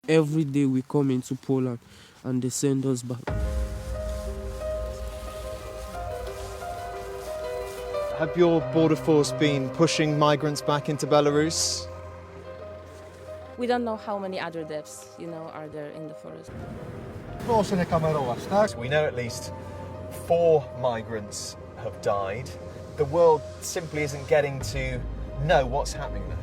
Every day we come into Poland and they send us back. Have your border force been pushing migrants back into Belarus? We don't know how many other deaths, are there in the forest. We know at least 4 migrants have died. The world simply isn't getting to know what's happening there.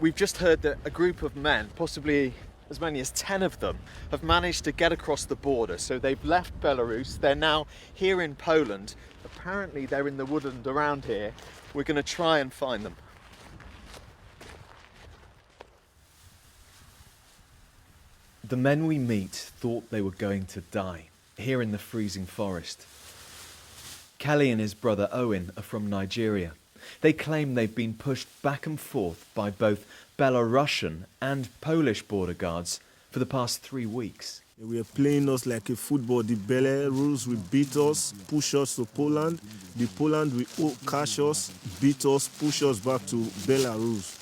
We've just heard that a group of men, possibly as many as 10 of them, have managed to get across the border. So they've left Belarus, they're now here in Poland. Apparently they're in the woodland around here. We're going to try and find them. The men we meet thought they were going to die, here in the freezing forest. Kelly and his brother Owen are from Nigeria. They claim they've been pushed back and forth by both Belarusian and Polish border guards for the past 3 weeks. We are playing us like a football. The Belarus will beat us, push us to Poland. The Poland will catch us, beat us, push us back to Belarus.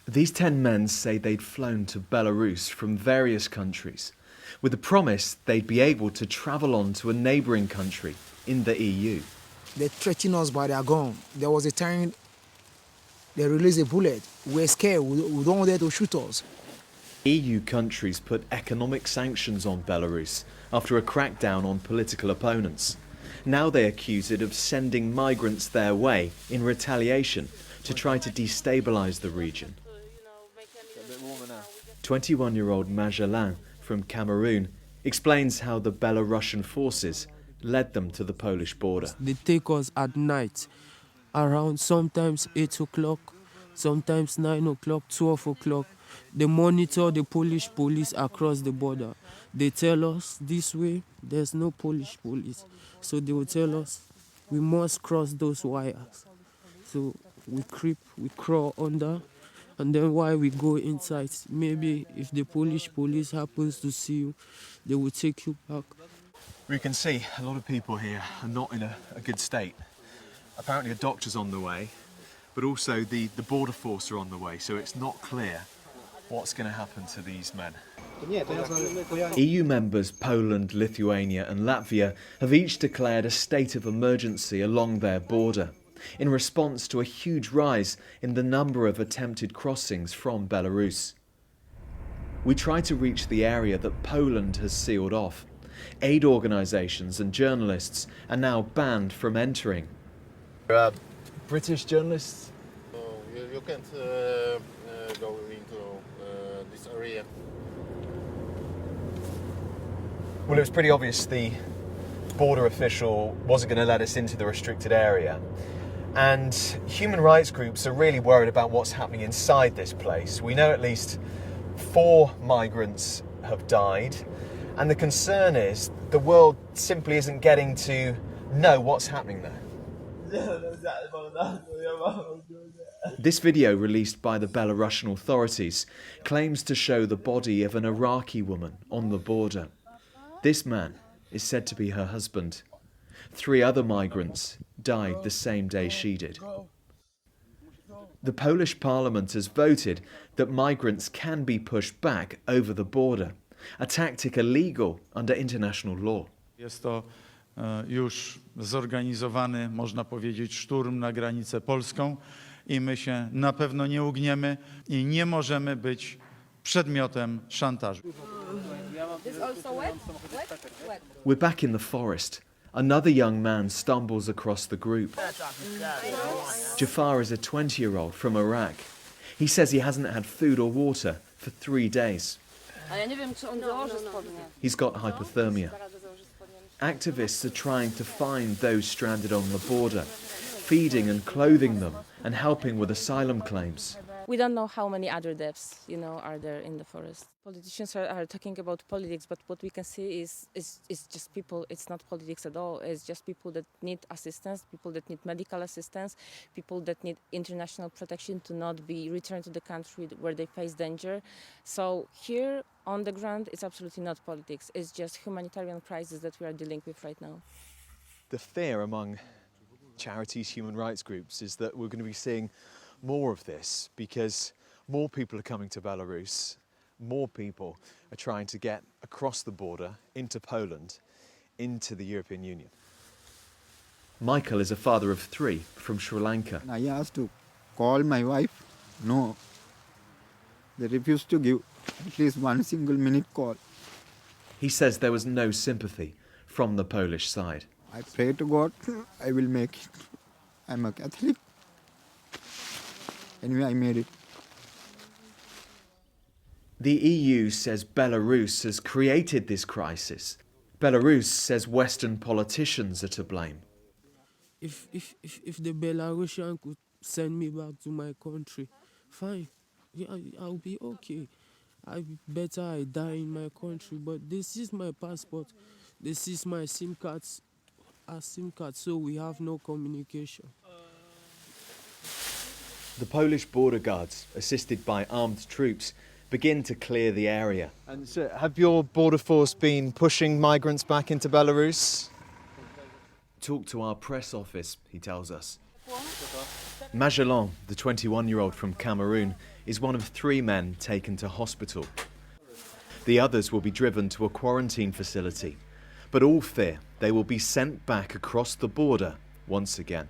These 10 men say they'd flown to Belarus from various countries with the promise they'd be able to travel on to a neighbouring country in the EU. They threatened us by their gun. There was a time they released a bullet. We're scared. We don't want them to shoot us. EU countries put economic sanctions on Belarus after a crackdown on political opponents. Now they accuse it of sending migrants their way in retaliation to try to destabilise the region. 21-year-old Magellan from Cameroon explains how the Belarusian forces led them to the Polish border. They take us at night, around sometimes 8 o'clock, sometimes 9 o'clock, 12 o'clock. They monitor the Polish police across the border. They tell us this way, there's no Polish police. So they will tell us we must cross those wires. So we creep, we crawl under, and then while we go inside, maybe if the Polish police happens to see you, they will take you back. We can see a lot of people here are not in a good state. Apparently a doctor's on the way, but also the border force are on the way, so it's not clear what's going to happen to these men. EU members Poland, Lithuania and Latvia have each declared a state of emergency along their border in response to a huge rise in the number of attempted crossings from Belarus. We try to reach the area that Poland has sealed off. Aid organisations and journalists are now banned from entering. British journalists? You can't go into this area. Well, it was pretty obvious the border official wasn't going to let us into the restricted area. And human rights groups are really worried about what's happening inside this place. We know at least 4 migrants have died. And the concern is the world simply isn't getting to know what's happening there. This video, released by the Belarusian authorities, claims to show the body of an Iraqi woman on the border. This man is said to be her husband. 3 other migrants died the same day she did. The Polish parliament has voted that migrants can be pushed back over the border, a tactic illegal under international law. Jest to już zorganizowany, można powiedzieć, szturm na granicę polską i my się na pewno nie ugniemy i nie możemy być przedmiotem szantażu. We're back in the forest. Another young man stumbles across the group. Jafar is a 20-year-old from Iraq. He says he hasn't had food or water for 3 days. He's got hypothermia. Activists are trying to find those stranded on the border, feeding and clothing them and helping with asylum claims. We don't know how many other deaths, are there in the forest. Politicians are talking about politics, but what we can see is just people. It's not politics at all. It's just people that need assistance, people that need medical assistance, people that need international protection to not be returned to the country where they face danger. So here on the ground, it's absolutely not politics. It's just humanitarian crisis that we are dealing with right now. The fear among charities, human rights groups, is that we're going to be seeing more of this because more people are coming to Belarus, more people are trying to get across the border into Poland, into the European Union. Michael is a father of 3 from Sri Lanka. I asked to call my wife. No. They refused to give at least one single minute call. He says there was no sympathy from the Polish side. I pray to God I will make it. I'm a Catholic. Anyway, I made it. The EU says Belarus has created this crisis. Belarus says Western politicians are to blame. If the Belarusian could send me back to my country, fine. Yeah, I'll be okay. Better I die in my country, but this is my passport. This is my SIM cards. A SIM card, so we have no communication. The Polish border guards, assisted by armed troops, begin to clear the area. And so have your border force been pushing migrants back into Belarus? Talk to our press office, he tells us. Magellan, the 21-year-old from Cameroon, is one of 3 men taken to hospital. The others will be driven to a quarantine facility, but all fear they will be sent back across the border once again.